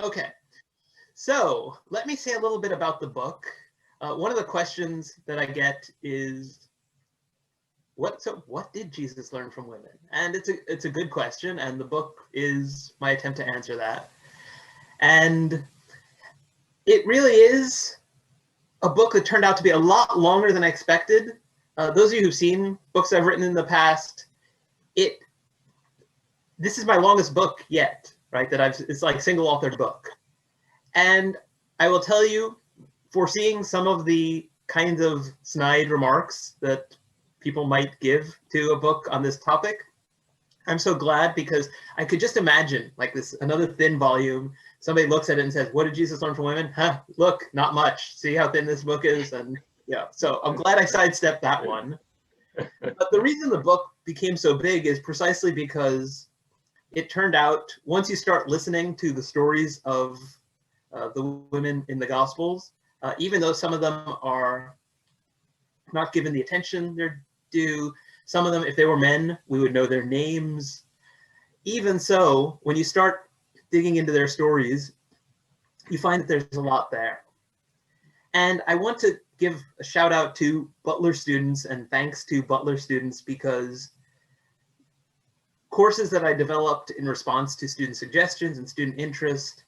Okay, so let me say a little bit about the book. One of the questions that I get is, what did Jesus learn from women? And it's a good question, and the book is my attempt to answer that. And it really is a book that turned out to be a lot longer than I expected. Those of you who've seen books I've written in the past, this is my longest book yet, right? It's like single authored book. And I will tell you, foreseeing some of the kinds of snide remarks that people might give to a book on this topic, I'm so glad, because I could just imagine like this, another thin volume. Somebody looks at it and says, what did Jesus learn from women? Huh, look, not much. See how thin this book is? And yeah, so I'm glad I sidestepped that one. But the reason the book became so big is precisely because it turned out, once you start listening to the stories of the women in the Gospels, even though some of them are not given the attention they're due, some of them, if they were men, we would know their names. Even so, when you start digging into their stories, you find that there's a lot there. And I want to give a shout out to Butler students, and thanks to Butler students, because courses that I developed in response to student suggestions and student interest,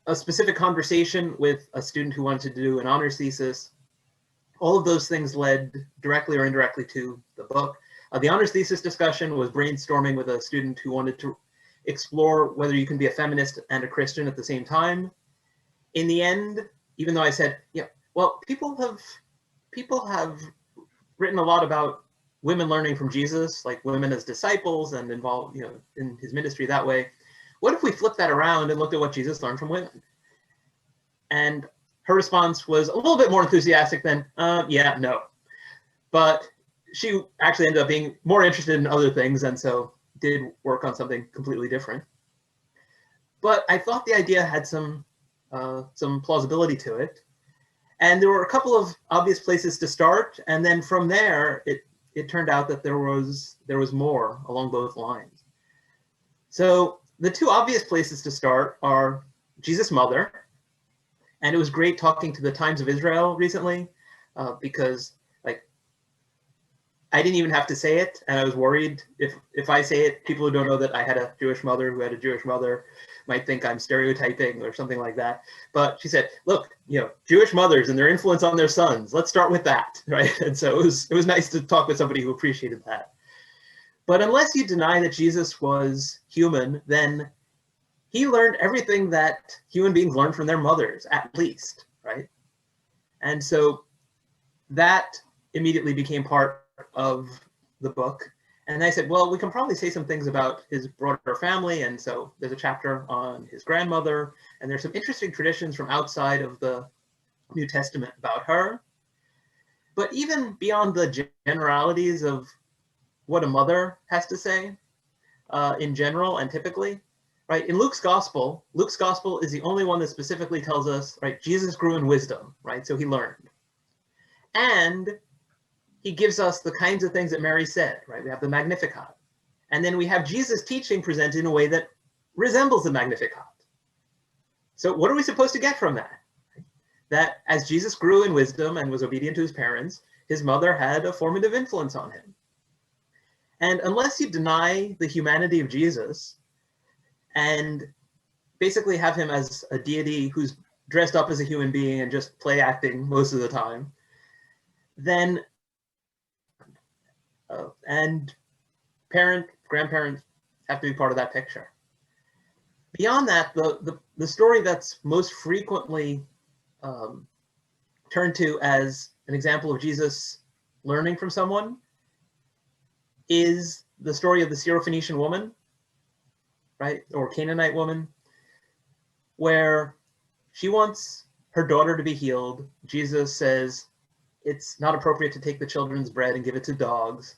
a specific conversation with a student who wanted to do an honors thesis, all of those things led directly or indirectly to the book. The honors thesis discussion was brainstorming with a student who wanted to explore whether you can be a feminist and a Christian at the same time. In the end, even though I said, yeah, well, people have written a lot about women learning from Jesus, like women as disciples and involved, in his ministry that way. What if we flip that around and looked at what Jesus learned from women? And her response was a little bit more enthusiastic than, yeah, no. But she actually ended up being more interested in other things, and so did work on something completely different. But I thought the idea had some plausibility to it. And there were a couple of obvious places to start, and then from there, it turned out that there was more along both lines. So the two obvious places to start are Jesus' mother. And it was great talking to the Times of Israel recently, because I didn't even have to say it, and I was worried if I say it, people who don't know that I had a Jewish mother who had a Jewish mother might think I'm stereotyping or something like that. But she said, look, Jewish mothers and their influence on their sons, let's start with that, right? And so it was nice to talk with somebody who appreciated that. But unless you deny that Jesus was human, then he learned everything that human beings learn from their mothers, at least, right? And so that immediately became part of the book. And I said, well, we can probably say some things about his broader family. And so there's a chapter on his grandmother, and there's some interesting traditions from outside of the New Testament about her. But even beyond the generalities of what a mother has to say in general and typically, right? In Luke's gospel is the only one that specifically tells us, right, Jesus grew in wisdom, right? So he learned. And he gives us the kinds of things that Mary said, right? We have the Magnificat. And then we have Jesus' teaching presented in a way that resembles the Magnificat. So what are we supposed to get from that? That as Jesus grew in wisdom and was obedient to his parents, his mother had a formative influence on him. And unless you deny the humanity of Jesus and basically have him as a deity who's dressed up as a human being and just play acting most of the time, then and grandparents have to be part of that picture. Beyond that, the story that's most frequently turned to as an example of Jesus learning from someone is the story of the Syrophoenician woman, right, or Canaanite woman, where she wants her daughter to be healed. Jesus says it's not appropriate to take the children's bread and give it to dogs.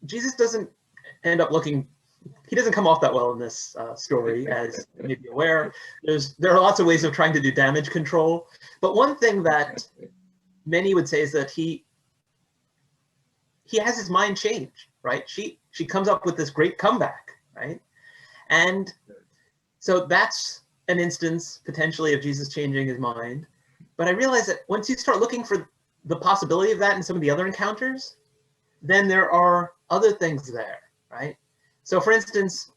Jesus doesn't end up he doesn't come off that well in this story, as you may be aware. There are lots of ways of trying to do damage control, but one thing that many would say is that he has his mind changed, right? She comes up with this great comeback, right? And so that's an instance potentially of Jesus changing his mind. But I realized that once you start looking for the possibility of that in some of the other encounters, then there are other things there, right? So for instance,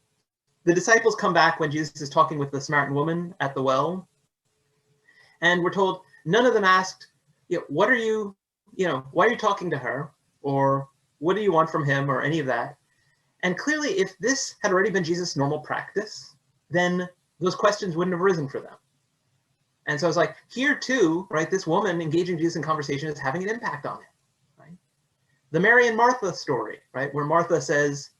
the disciples come back when Jesus is talking with the Samaritan woman at the well. And we're told none of them asked, what are you, why are you talking to her? Or what do you want from him, or any of that? And clearly, if this had already been Jesus' normal practice, then those questions wouldn't have arisen for them. And so I was like, here too, right, this woman engaging Jesus in conversation is having an impact on it, right? The Mary and Martha story, right, where Martha says,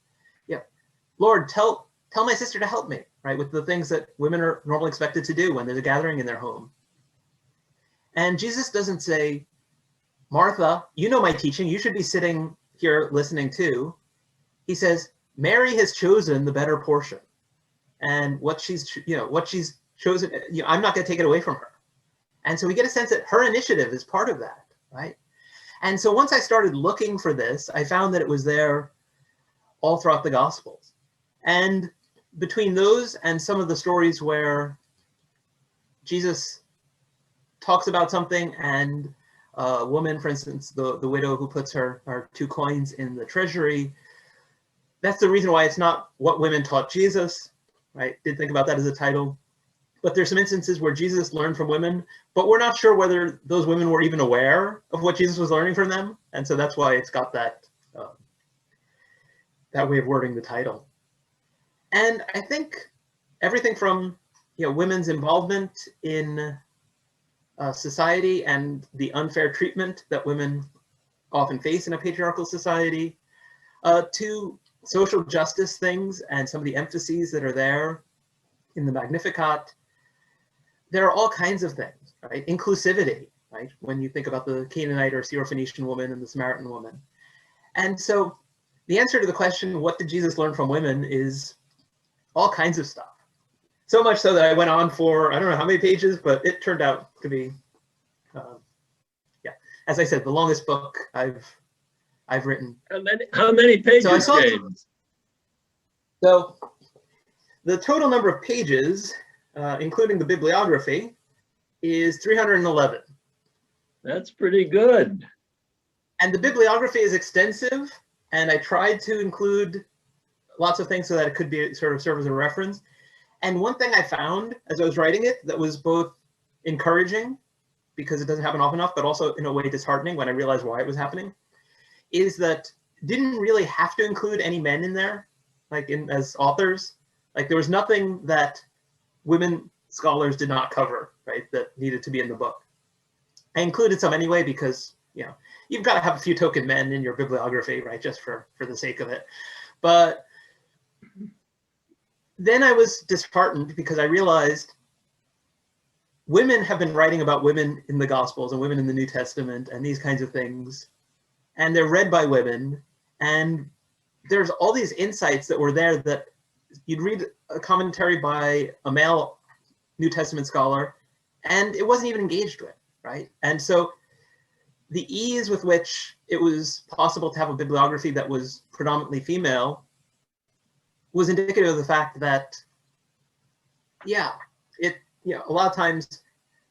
Lord, tell my sister to help me, right, with the things that women are normally expected to do when there's a gathering in their home. And Jesus doesn't say, Martha, you know my teaching, you should be sitting here listening too. He says, Mary has chosen the better portion. And what she's chosen, I'm not going to take it away from her. And so we get a sense that her initiative is part of that, right? And so once I started looking for this, I found that it was there all throughout the Gospels. And between those and some of the stories where Jesus talks about something and a woman, for instance, the widow who puts her 2 coins in the treasury, that's the reason why it's not what women taught Jesus, right? Did think about that as a title. But there's some instances where Jesus learned from women, but we're not sure whether those women were even aware of what Jesus was learning from them. And so that's why it's got that, that way of wording the title. And I think everything from women's involvement in society and the unfair treatment that women often face in a patriarchal society, to social justice things and some of the emphases that are there in the Magnificat. There are all kinds of things, right? Inclusivity, right? When you think about the Canaanite or Syrophoenician woman and the Samaritan woman. And so the answer to the question, what did Jesus learn from women, is all kinds of stuff. So much so that I went on for, I don't know how many pages, but it turned out to be, as I said, the longest book I've written. How many pages, so James? So the total number of pages, including the bibliography, is 311. That's pretty good. And the bibliography is extensive, and I tried to include lots of things so that it could be sort of serve as a reference. And one thing I found as I was writing it that was both encouraging, because it doesn't happen often enough, but also in a way disheartening when I realized why it was happening, is that didn't really have to include any men in there, like as authors. Like there was nothing that women scholars did not cover, right, that needed to be in the book. I included some anyway because, you've got to have a few token men in your bibliography, right, just for the sake of it. But then I was disheartened because I realized women have been writing about women in the Gospels and women in the New Testament and these kinds of things, and they're read by women, and there's all these insights that were there that you'd read a commentary by a male New Testament scholar, and it wasn't even engaged with, right? And so the ease with which it was possible to have a bibliography that was predominantly female was indicative of the fact that, a lot of times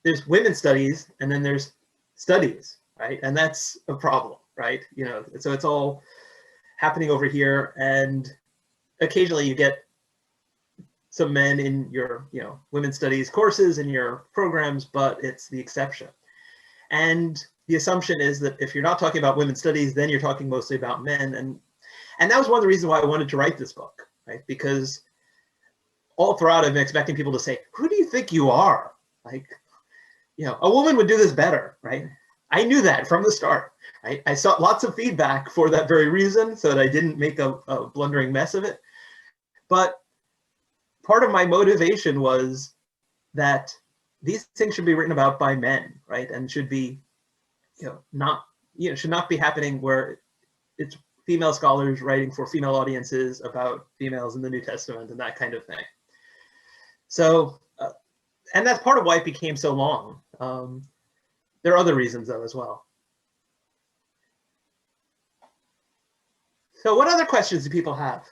there's women's studies and then there's studies, right? And that's a problem, right? So it's all happening over here, and occasionally you get some men in your, women's studies courses in your programs, but it's the exception. And the assumption is that if you're not talking about women's studies, then you're talking mostly about men. And that was one of the reasons why I wanted to write this book, right? Because all throughout I've been expecting people to say, who do you think you are? Like, a woman would do this better, right? I knew that from the start, right? I saw lots of feedback for that very reason, so that I didn't make a blundering mess of it. But part of my motivation was that these things should be written about by men, right? And should be, should not be happening where it's female scholars writing for female audiences about females in the New Testament and that kind of thing. So, and that's part of why it became so long. There are other reasons though as well. So what other questions do people have?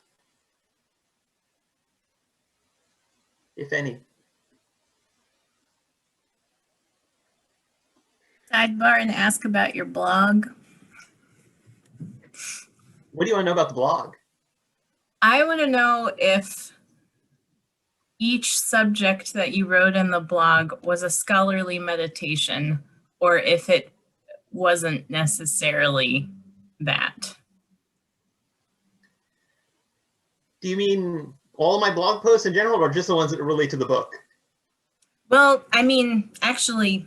if any? Sidebar and ask about your blog. What do you want to know about the blog? I want to know if each subject that you wrote in the blog was a scholarly meditation, or if it wasn't necessarily that. Do you mean all of my blog posts in general, or just the ones that relate to the book? Well, I mean, actually,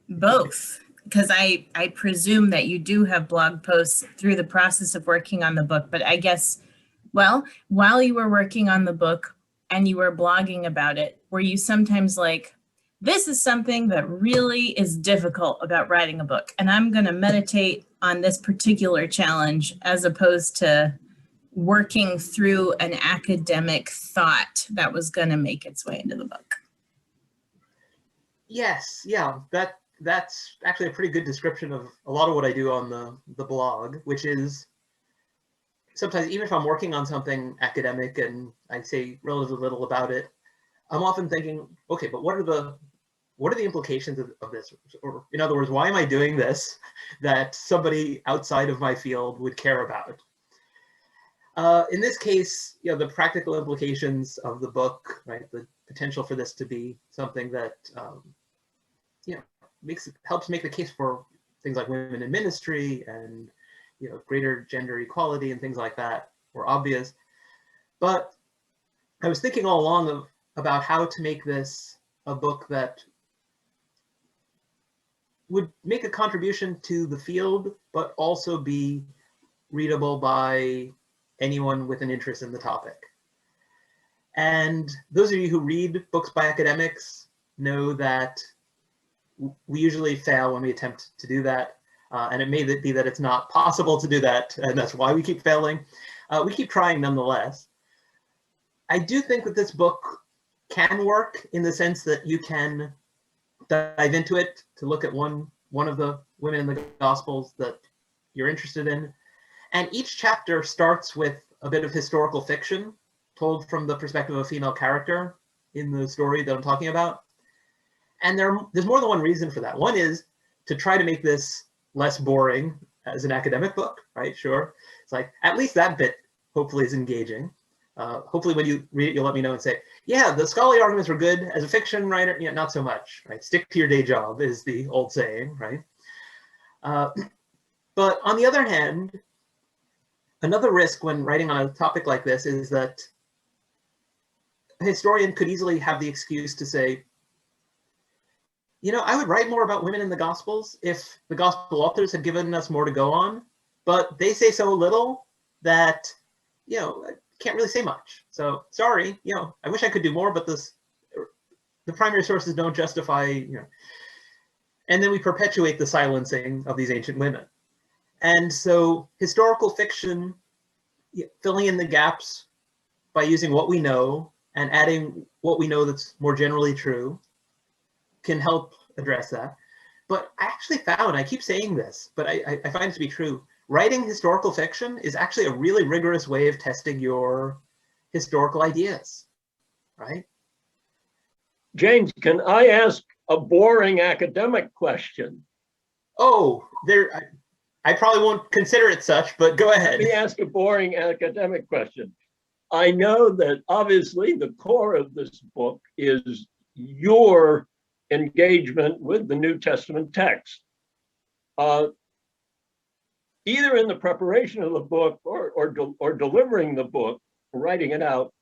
both, because I presume that you do have blog posts through the process of working on the book, but I guess, well, while you were working on the book and you were blogging about it, were you sometimes like, this is something that really is difficult about writing a book, and I'm going to meditate on this particular challenge, as opposed to working through an academic thought that was going to make its way into the book? Yes, yeah, that's actually a pretty good description of a lot of what I do on the blog, which is sometimes, even if I'm working on something academic and I say relatively little about it, I'm often thinking, okay, but what are the implications of this? Or in other words, why am I doing this that somebody outside of my field would care about? In this case, the practical implications of the book, right? The potential for this to be something that helps make the case for things like women in ministry and greater gender equality and things like that were obvious. But I was thinking all along about how to make this a book that would make a contribution to the field, but also be readable by anyone with an interest in the topic. And those of you who read books by academics know that we usually fail when we attempt to do that. And it may be that it's not possible to do that, and that's why we keep failing. We keep trying nonetheless. I do think that this book can work in the sense that you can dive into it to look at one of the women in the Gospels that you're interested in. And each chapter starts with a bit of historical fiction told from the perspective of a female character in the story that I'm talking about. And there's more than one reason for that. One is to try to make this less boring as an academic book, right? Sure. It's like, at least that bit hopefully is engaging. Hopefully when you read it, you'll let me know and say, yeah, the scholarly arguments were good. As a fiction writer, not so much, right? Stick to your day job is the old saying, right? But on the other hand, another risk when writing on a topic like this is that a historian could easily have the excuse to say, I would write more about women in the Gospels if the Gospel authors had given us more to go on, but they say so little that, I can't really say much. So sorry, I wish I could do more, but the primary sources don't justify, and then we perpetuate the silencing of these ancient women. And so historical fiction, filling in the gaps by using what we know and adding what we know that's more generally true, can help address that. But I actually found, I keep saying this, but I find it to be true, writing historical fiction is actually a really rigorous way of testing your historical ideas, right? James, can I ask a boring academic question? Oh, I probably won't consider it such, but go ahead. Let me ask a boring academic question. I know that obviously the core of this book is your engagement with the New Testament text. Either in the preparation of the book or delivering the book, writing it out,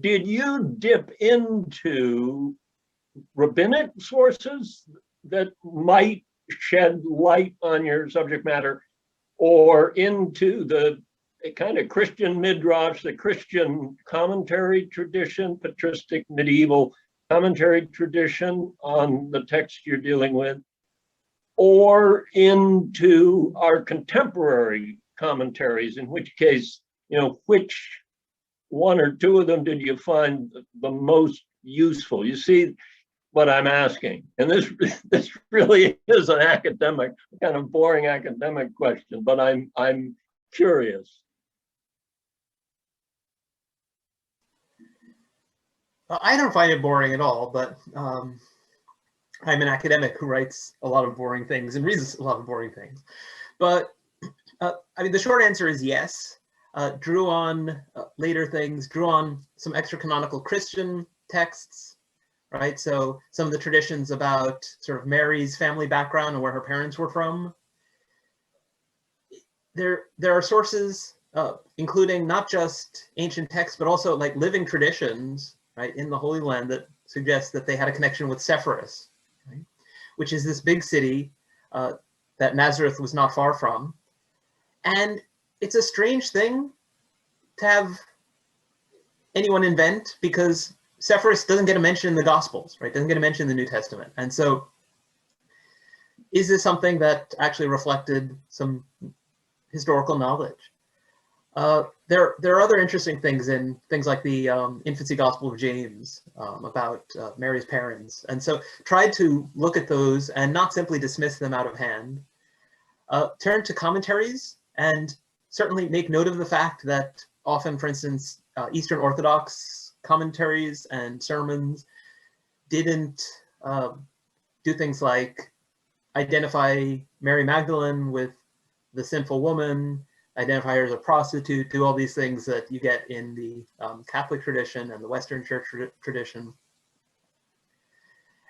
did you dip into rabbinic sources that might shed light on your subject matter, or into the kind of Christian midrash, the Christian commentary tradition, patristic medieval commentary tradition on the text you're dealing with, or into our contemporary commentaries, in which case, which one or two of them did you find the most useful? You see what I'm asking? And this really is an academic, kind of boring academic question, but I'm curious. I don't find it boring at all, but I'm an academic who writes a lot of boring things and reads a lot of boring things. But I mean, the short answer is yes. Drew on later things, drew on some extra canonical Christian texts, right? So some of the traditions about sort of Mary's family background and where her parents were from. There are sources, including not just ancient texts, but also like living traditions, right, in the Holy Land that suggest that they had a connection with Sepphoris, right, which is this big city that Nazareth was not far from. And it's a strange thing to have anyone invent, because Sepphoris doesn't get a mention in the Gospels, right? Doesn't get a mention in the New Testament. And so is this something that actually reflected some historical knowledge? There are other interesting things in things like the Infancy Gospel of James about Mary's parents. And so tried to look at those and not simply dismiss them out of hand. Turn to commentaries and certainly make note of the fact that often, for instance, Eastern Orthodox commentaries and sermons didn't do things like identify Mary Magdalene with the sinful woman, identify her as a prostitute, do all these things that you get in the Catholic tradition and the Western Church tradition.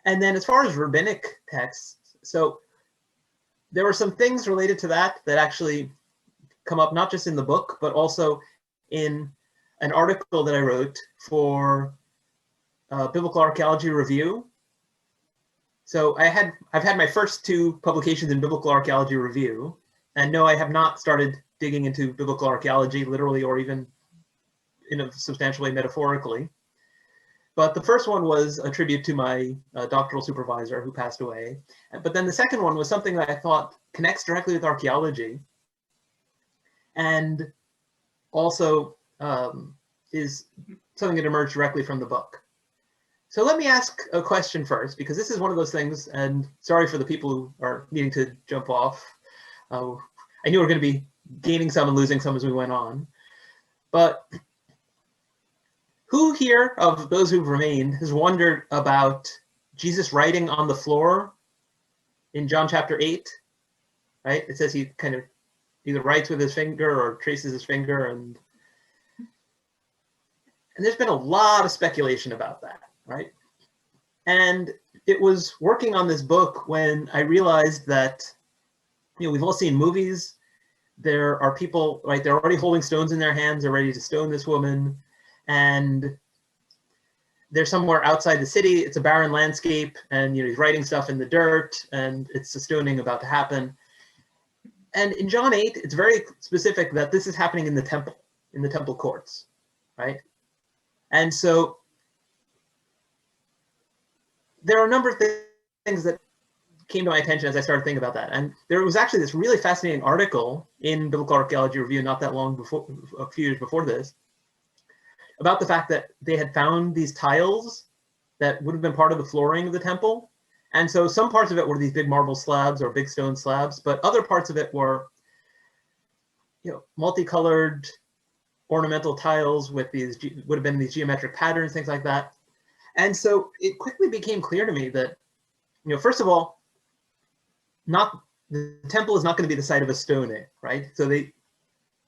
And then as far as rabbinic texts, so there were some things related to that actually come up not just in the book, but also in an article that I wrote for Biblical Archaeology Review. So I've had my first 2 publications in Biblical Archaeology Review, and no, I have not started digging into biblical archaeology, literally or even in a substantial way metaphorically. But the first one was a tribute to my doctoral supervisor who passed away. But then the second one was something that I thought connects directly with archaeology and also is something that emerged directly from the book. So let me ask a question first, because this is one of those things, and sorry for the people who are needing to jump off. I knew we were going to be gaining some and losing some as we went on. But who here of those who've remained has wondered about Jesus writing on the floor in John chapter 8, right? It says he kind of either writes with his finger or traces his finger, and there's been a lot of speculation about that, right? And it was working on this book when I realized that, you know, we've all seen movies. There are people, right, they're already holding stones in their hands, they're ready to stone this woman, and they're somewhere outside the city. It's a barren landscape, and you know, he's writing stuff in the dirt, and it's a stoning about to happen. And in John 8, it's very specific that this is happening in the temple courts, right? And so there are a number of things that came to my attention as I started thinking about that. And there was actually this really fascinating article in Biblical Archaeology Review not that long before, a few years before this, about the fact that they had found these tiles that would have been part of the flooring of the temple. And so some parts of it were these big marble slabs or big stone slabs, but other parts of it were, you know, multicolored ornamental tiles with these, would have been these geometric patterns, things like that. And so it quickly became clear to me that, you know, first of all, the temple is not going to be the site of a stoning, right? So they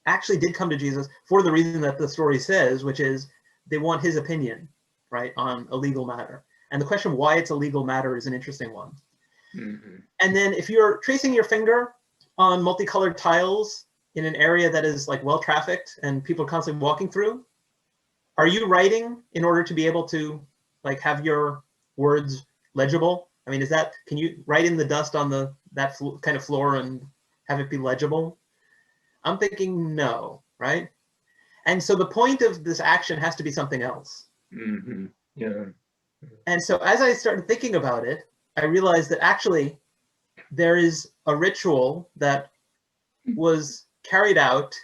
actually did come to Jesus for the reason that the story says, which is they want his opinion, right, on a legal matter. And the question why it's a legal matter is an interesting one. Mm-hmm. And then if you're tracing your finger on multicolored tiles in an area that is like well trafficked and people are constantly walking through, are you writing in order to be able to like have your words legible? I mean, can you write in the dust on that kind of floor and have it be legible? I'm thinking no, right? And so the point of this action has to be something else. Mm-hmm. Yeah. And so as I started thinking about it, I realized that actually there is a ritual that was carried out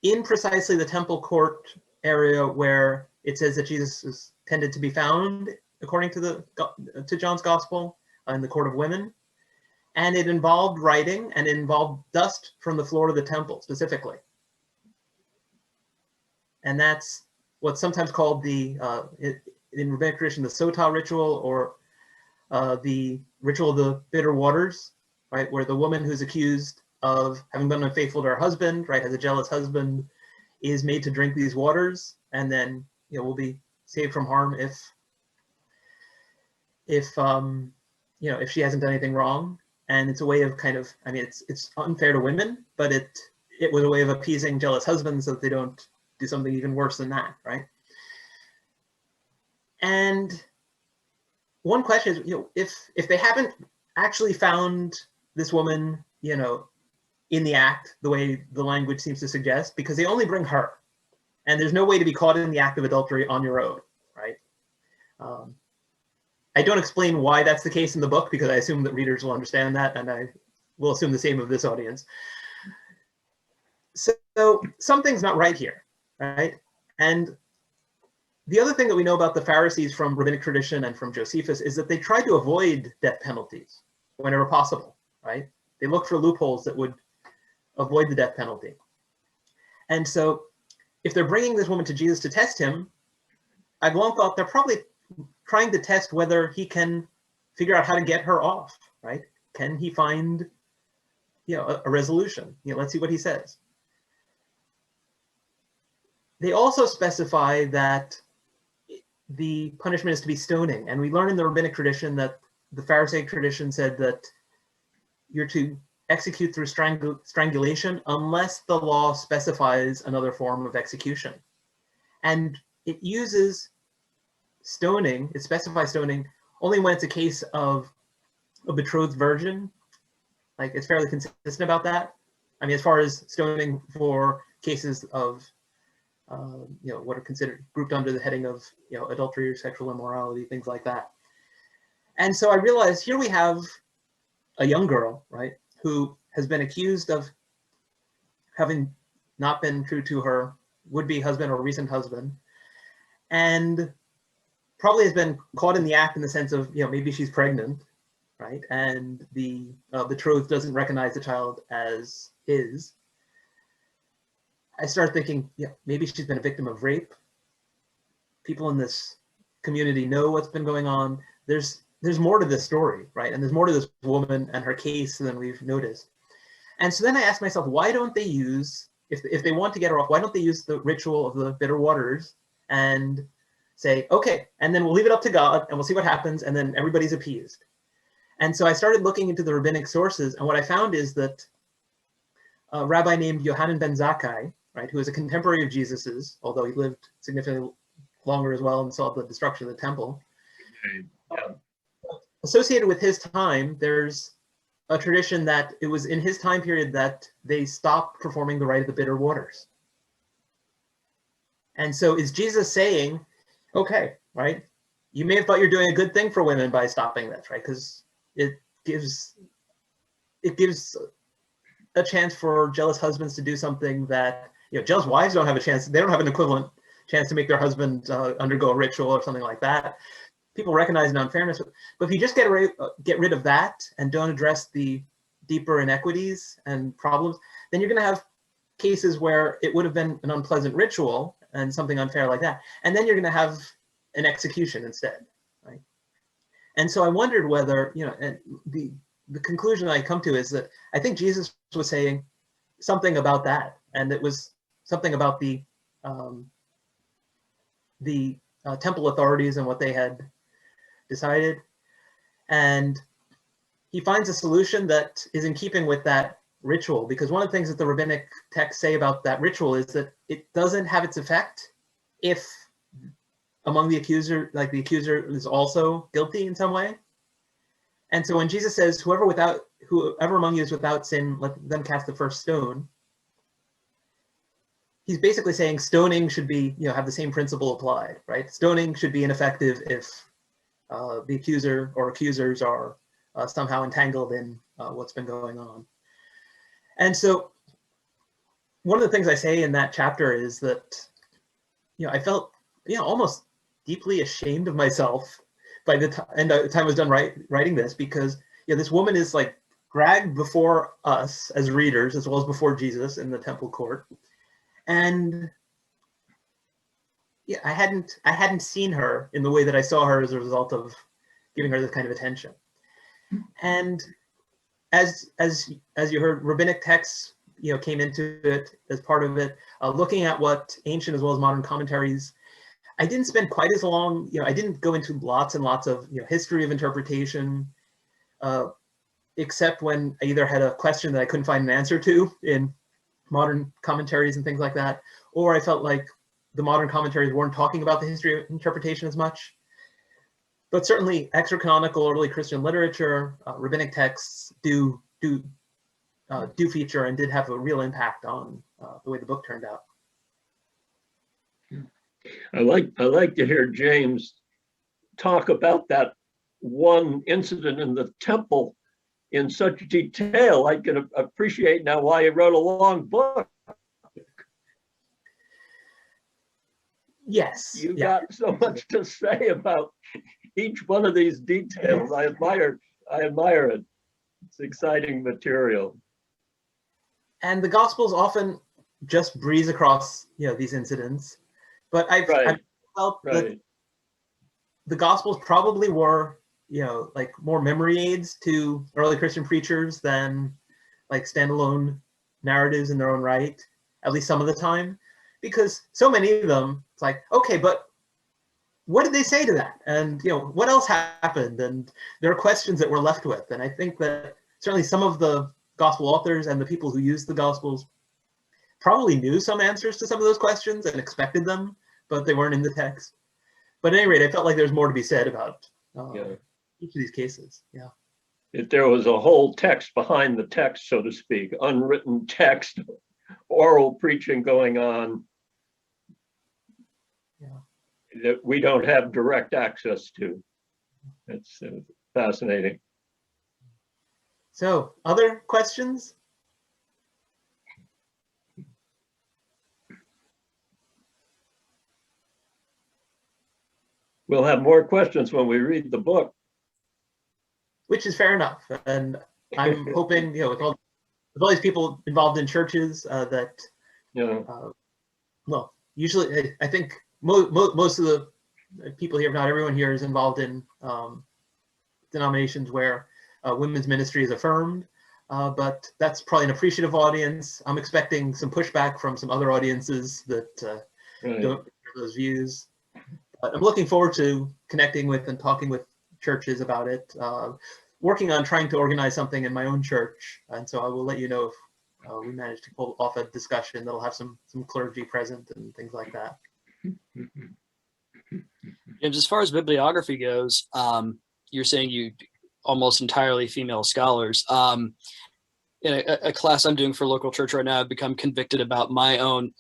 in precisely the temple court area where it says that Jesus is tended to be found, according to John's Gospel, in the court of women. And it involved writing, and it involved dust from the floor of the temple specifically. And that's what's sometimes called in rabbinic tradition, the sotah ritual, or the ritual of the bitter waters, right, where the woman who's accused of having been unfaithful to her husband, right, has a jealous husband, is made to drink these waters, and then will be saved from harm if she hasn't done anything wrong. And it's a way of kind of, I mean, it's unfair to women, but it was a way of appeasing jealous husbands so that they don't do something even worse than that, right? And one question is, if they haven't actually found this woman, in the act, the way the language seems to suggest, because they only bring her, and there's no way to be caught in the act of adultery on your own, right? I don't explain why that's the case in the book, because I assume that readers will understand that, and I will assume the same of this audience. So something's not right here, right? And the other thing that we know about the Pharisees from rabbinic tradition and from Josephus is that they tried to avoid death penalties whenever possible, right? They looked for loopholes that would avoid the death penalty. And so if they're bringing this woman to Jesus to test him, I've long thought they're probably trying to test whether he can figure out how to get her off, right? Can he find, a resolution? Let's see what he says. They also specify that the punishment is to be stoning. And we learn in the rabbinic tradition that the Pharisaic tradition said that you're to execute through strangulation unless the law specifies another form of execution. And it uses stoning, it specifies stoning only when it's a case of a betrothed virgin. Like, it's fairly consistent about that. I mean, as far as stoning for cases of what are considered grouped under the heading of adultery or sexual immorality, things like that. And so I realized here we have a young girl, right, who has been accused of having not been true to her would-be husband or recent husband, and probably has been caught in the act in the sense of, maybe she's pregnant, right, and the betrothed doesn't recognize the child as his. I started thinking, maybe she's been a victim of rape. People in this community know what's been going on. There's more to this story, right? And there's more to this woman and her case than we've noticed. And so then I asked myself, why don't they use, if they want to get her off, why don't they use the ritual of the bitter waters and say, okay, and then we'll leave it up to God and we'll see what happens, and then everybody's appeased. And so I started looking into the rabbinic sources, and what I found is that a rabbi named Yohanan ben Zakkai, right, who is a contemporary of Jesus's, although he lived significantly longer as well and saw the destruction of the temple. Yeah. Associated with his time, there's a tradition that it was in his time period that they stopped performing the rite of the bitter waters. And so is Jesus saying, okay, right, you may have thought you're doing a good thing for women by stopping this, right? Because it gives a chance for jealous husbands to do something that, jealous wives don't have a chance. They don't have an equivalent chance to make their husband undergo a ritual or something like that. People recognize an unfairness, but if you just get rid of that and don't address the deeper inequities and problems, then you're going to have cases where it would have been an unpleasant ritual and something unfair like that, and then you're going to have an execution instead, right? And so I wondered whether, and the conclusion I come to is that I think Jesus was saying something about that, and it was something about the temple authorities and what they had decided, and he finds a solution that is in keeping with that ritual, because one of the things that the rabbinic texts say about that ritual is that it doesn't have its effect if among the accuser, like the accuser is also guilty in some way. And so when Jesus says, whoever among you is without sin, let them cast the first stone, he's basically saying stoning should be, have the same principle applied, right? Stoning should be ineffective if the accuser or accusers are somehow entangled in what's been going on. And so one of the things I say in that chapter is that, I felt, almost deeply ashamed of myself by the time I was done writing this, because this woman is like dragged before us as readers as well as before Jesus in the temple court, and yeah, I hadn't seen her in the way that I saw her as a result of giving her this kind of attention. And as you heard, rabbinic texts, came into it as part of it. Looking at what ancient as well as modern commentaries, I didn't spend quite as long. I didn't go into lots and lots of history of interpretation, except when I either had a question that I couldn't find an answer to in modern commentaries and things like that, or I felt like the modern commentaries weren't talking about the history of interpretation as much. But certainly extra-canonical early Christian literature, rabbinic texts do feature and did have a real impact on the way the book turned out. I like to hear James talk about that one incident in the temple in such detail. I can appreciate now why he wrote a long book. Yes. You got so much to say about each one of these details. I admire it. It's exciting material. And the Gospels often just breeze across, these incidents. But I've felt that the Gospels probably were, like more memory aids to early Christian preachers than like standalone narratives in their own right, at least some of the time. Because so many of them, it's like, okay, but what did they say to that? And, what else happened? And there are questions that we're left with. And I think that certainly some of the gospel authors and the people who use the Gospels probably knew some answers to some of those questions and expected them, but they weren't in the text. But at any rate, I felt like there's more to be said about each of these cases. Yeah. If there was a whole text behind the text, so to speak, unwritten text, oral preaching going on, that we don't have direct access to. It's fascinating. So, other questions? We'll have more questions when we read the book. Which is fair enough. And I'm hoping, with all these people involved in churches that, well, usually I think most of the people here, if not everyone here, is involved in denominations where women's ministry is affirmed, but that's probably an appreciative audience. I'm expecting some pushback from some other audiences that don't share those views. But I'm looking forward to connecting with and talking with churches about it, working on trying to organize something in my own church. And so I will let you know if we manage to pull off a discussion that'll have some clergy present and things like that. James, as far as bibliography goes, you're saying you almost entirely female scholars. In a class I'm doing for local church right now, I've become convicted about my own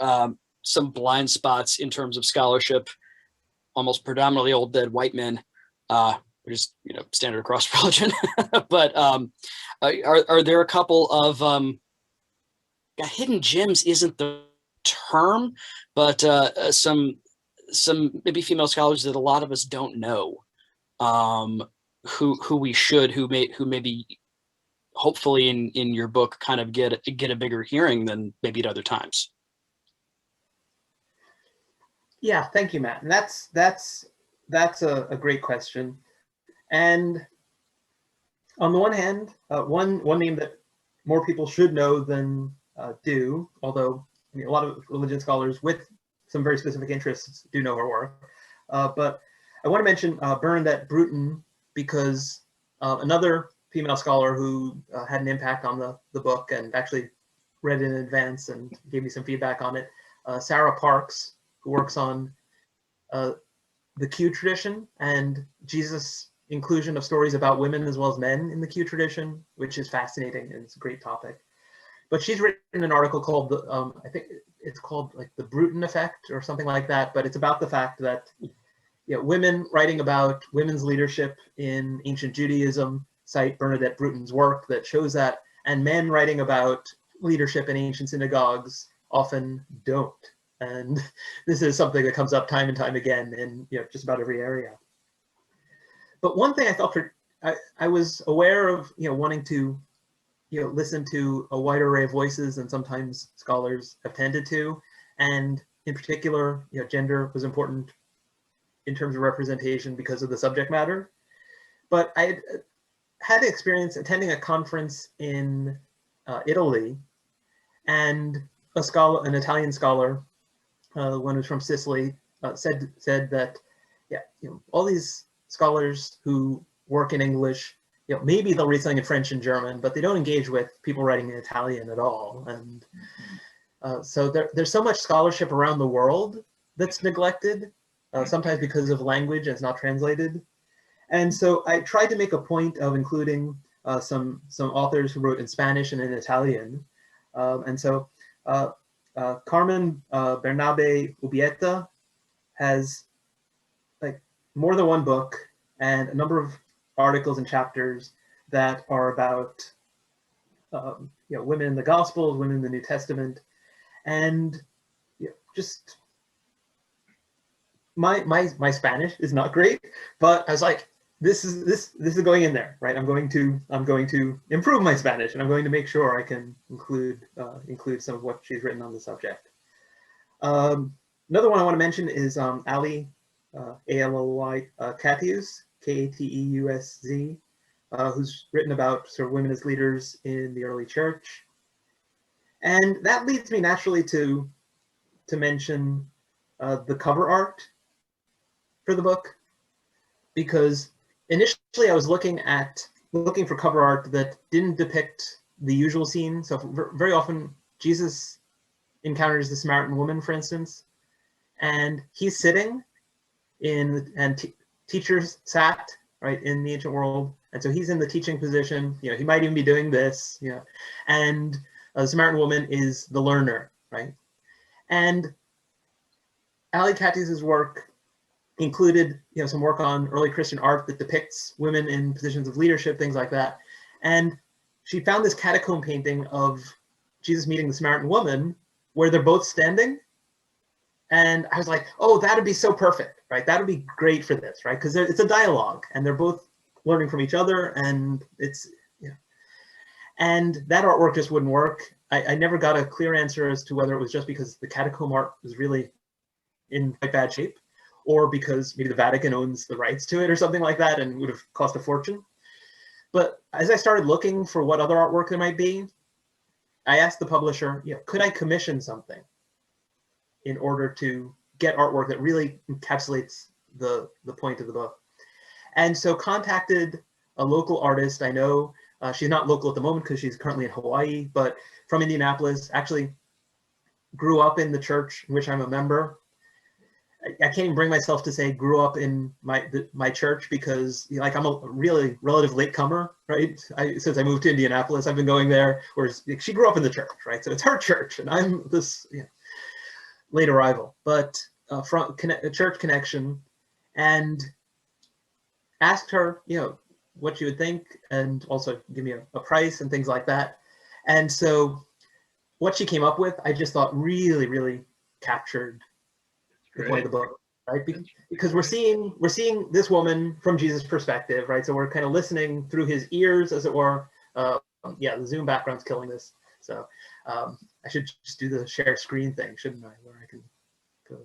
some blind spots in terms of scholarship, almost predominantly old dead white men, which is standard across religion. But are there a couple of hidden gems? Isn't the term, but some maybe female scholars that a lot of us don't know, who we should, who maybe hopefully in your book kind of get a bigger hearing than maybe at other times. Yeah, thank you, Matt. And that's a great question. And on the one hand, one name that more people should know than do, although a lot of religion scholars with some very specific interests do know her work. But I want to mention Bernadette Bruton, because another female scholar who had an impact on the book and actually read it in advance and gave me some feedback on it, Sarah Parks, who works on the Q tradition and Jesus' inclusion of stories about women as well as men in the Q tradition, which is fascinating and it's a great topic. But she's written an article called, I think it's called like the Bruton effect or something like that, but it's about the fact that women writing about women's leadership in ancient Judaism cite Bernadette Bruton's work that shows that, and men writing about leadership in ancient synagogues often don't. And this is something that comes up time and time again in just about every area. But one thing I felt I was aware of wanting to listen to a wide array of voices than sometimes scholars have tended to, and in particular, gender was important in terms of representation because of the subject matter. But I had experience attending a conference in Italy, and an Italian scholar, one who's from Sicily, said that, all these scholars who work in English, maybe they'll read something in French and German, but they don't engage with people writing in Italian at all. And so there's so much scholarship around the world that's neglected, sometimes because of language and it's not translated. And so I tried to make a point of including some authors who wrote in Spanish and in Italian. And so Carmen Bernabe Ubieta has like more than one book and a number of articles and chapters that are about women in the Gospels, women in the New Testament, and just my Spanish is not great, but I was like, this is going in there, right? I'm going to improve my Spanish, and I'm going to make sure I can include some of what she's written on the subject. Another one I want to mention is Ali, A-L-O-Y, Kateus, K-A-T-E-U-S-Z, who's written about sort of women as leaders in the early church. And that leads me naturally to mention the cover art for the book, because initially I was looking for cover art that didn't depict the usual scene. So very often Jesus encounters the Samaritan woman, for instance, and he's sitting and teachers sat, right, in the ancient world. And so he's in the teaching position, he might even be doing this, and the Samaritan woman is the learner, right? And Ali Kateus's work included, some work on early Christian art that depicts women in positions of leadership, things like that. And she found this catacomb painting of Jesus meeting the Samaritan woman where they're both standing. And I was like, oh, that'd be so perfect, right? That would be great for this, right? Because it's a dialogue and they're both learning from each other, and it's, and that artwork just wouldn't work. I never got a clear answer as to whether it was just because the catacomb art was really in quite bad shape, or because maybe the Vatican owns the rights to it or something like that and would have cost a fortune. But as I started looking for what other artwork there might be, I asked the publisher, could I commission something in order to get artwork that really encapsulates the point of the book? And so contacted a local artist I know. She's not local at the moment because she's currently in Hawaii, but from Indianapolis, actually grew up in the church in which I'm a member. I can't even bring myself to say grew up in my church because I'm a really relative latecomer, right? Since I moved to Indianapolis, I've been going there, whereas she grew up in the church, right? So it's her church and I'm this late arrival, but from a church connection, and asked her, what you would think, and also give me a price and things like that. And so what she came up with, I just thought really, really captured the point of the book, right? Because we're seeing this woman from Jesus' perspective, right? So we're kind of listening through his ears, as it were. The Zoom background's killing this. So I should just do the share screen thing, shouldn't I? Where I can go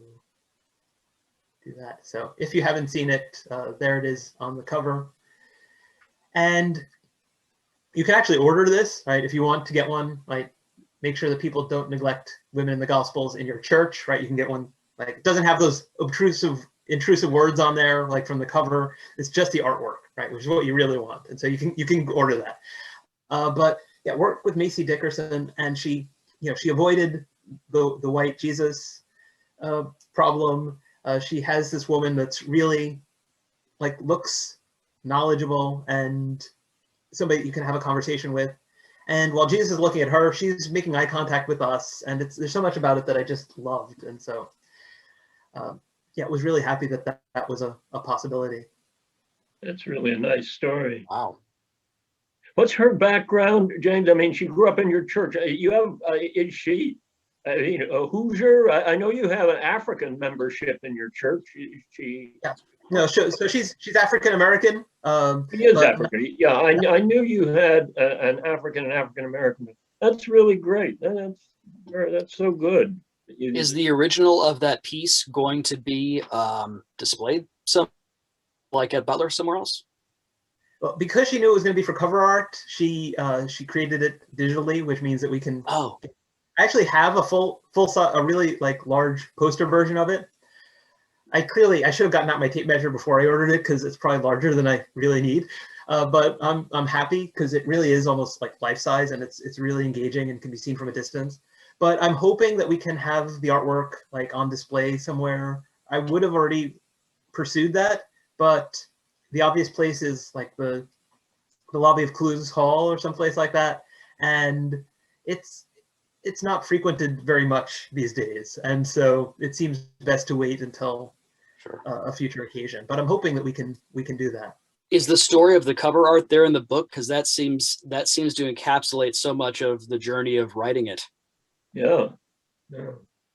do that. So if you haven't seen it, there it is on the cover. And you can actually order this, right? If you want to get one, like make sure that people don't neglect women in the Gospels in your church, right? You can get one, like it doesn't have those intrusive words on there, like from the cover. It's just the artwork, right? Which is what you really want. And so you can order that. But yeah, work with Macy Dickerson, and she avoided the white Jesus problem. She has this woman that's really looks knowledgeable and somebody you can have a conversation with. And while Jesus is looking at her, she's making eye contact with us. And there's so much about it that I just loved. And so, was really happy that was a possibility. That's really a nice story. Wow. What's her background, James? I mean, she grew up in your church. Is she a Hoosier? I know you have an African membership in your church. Yeah. No, so she's African American. She is African. Yeah, I knew you had an African American. That's really great. That's so good. Is the original of that piece going to be displayed like at Butler somewhere else? Well, because she knew it was going to be for cover art, she created it digitally, which means that we can actually have a really like large poster version of it. I should have gotten out my tape measure before I ordered it because it's probably larger than I really need. But I'm happy because it really is almost like life size, and it's really engaging and can be seen from a distance. But I'm hoping that we can have the artwork like on display somewhere. I would have already pursued that, but the obvious place is like the lobby of Clues Hall or someplace like that, and it's not frequented very much these days, and so it seems best to wait until a future occasion. But I'm hoping that we can do that. Is the story of the cover art there in the book? Because that seems to encapsulate so much of the journey of writing it. Yeah.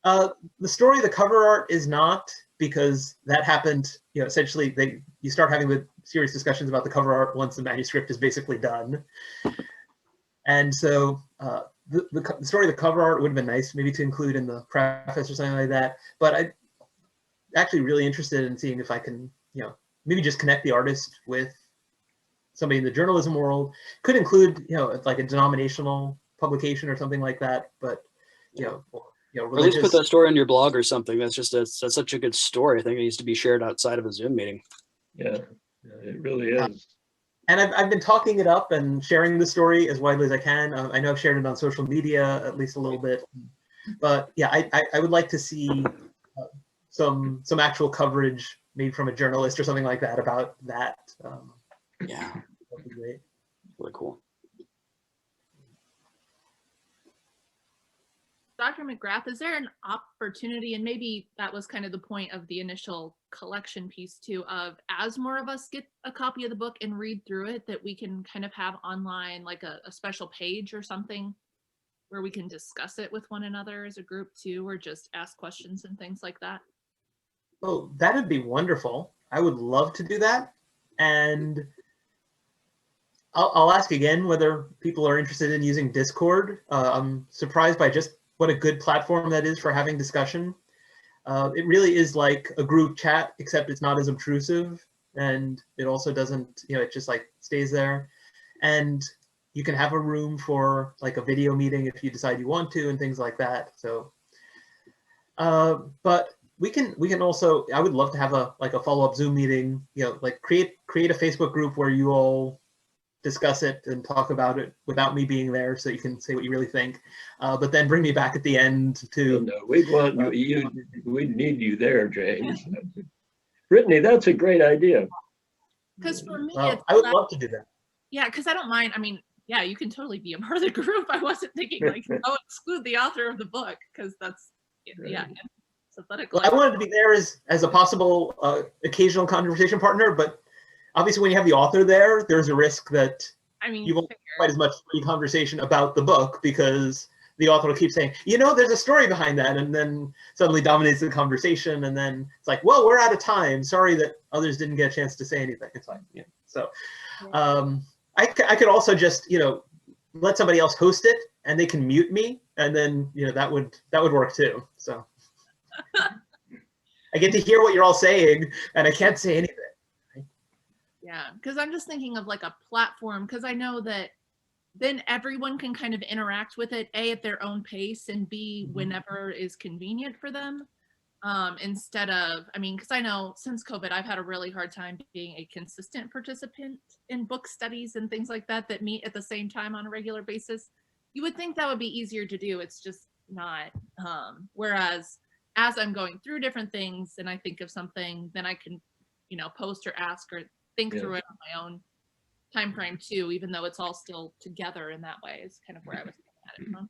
The story of the cover art is not, because that happened, essentially you start having the serious discussions about the cover art once the manuscript is basically done. And so the story of the cover art would have been nice maybe to include in the preface or something like that. But I'm actually really interested in seeing if I can, maybe just connect the artist with somebody in the journalism world. Could include, like a denominational publication or something like that. But, or at least put that story on your blog or something. That's such a good story. I think it needs to be shared outside of a Zoom meeting. Yeah, it really is. And I've been talking it up and sharing the story as widely as I can. I know I've shared it on social media at least a little bit, but yeah, I would like to see some actual coverage, maybe from a journalist or something like that, about that. Yeah, that'd be great. Really cool. Dr. McGrath, is there an opportunity, and maybe that was kind of the point of the initial collection piece too, of as more of us get a copy of the book and read through it, that we can kind of have online like a special page or something where we can discuss it with one another as a group too, or just ask questions and things like that? Oh, that would be wonderful. I would love to do that. And I'll ask again whether people are interested in using Discord. I'm surprised by just what a good platform that is for having discussion. It really is like a group chat, except it's not as obtrusive, and it also doesn't, it just like stays there. And you can have a room for like a video meeting if you decide you want to, and things like that. So, but we can also, I would love to have a follow-up Zoom meeting, like create a Facebook group where you all discuss it and talk about it without me being there, so you can say what you really think, but then bring me back at the end to. No, we'd want you. We'd need you there, James. Brittany, that's a great idea. Because for me, I would love to do that. Yeah, because I don't mind. I mean, yeah, you can totally be a part of the group. I wasn't thinking like, oh, exclude the author of the book, because that's yeah. Well, I wanted to be there as a possible occasional conversation partner, but obviously, when you have the author there, there's a risk that you won't have quite as much free conversation about the book, because the author will keep saying, there's a story behind that, and then suddenly dominates the conversation, and then it's like, well, we're out of time. Sorry that others didn't get a chance to say anything. It's like, So I could also just, let somebody else host it, and they can mute me, and then, that would work too. So I get to hear what you're all saying, and I can't say anything. Yeah, because I'm just thinking of like a platform, because I know that then everyone can kind of interact with it, A, at their own pace, and B, whenever is convenient for them. Instead of, because I know since COVID, I've had a really hard time being a consistent participant in book studies and things like that meet at the same time on a regular basis. You would think that would be easier to do. It's just not. Whereas as I'm going through different things and I think of something, then I can, post or ask or think through it on my own time frame too, even though it's all still together in that way, is kind of where I was thinking at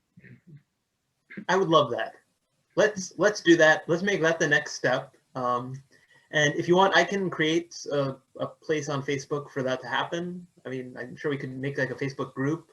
it. I would love that. Let's do that. Let's make that the next step. And if you want, I can create a place on Facebook for that to happen. I'm sure we could make like a Facebook group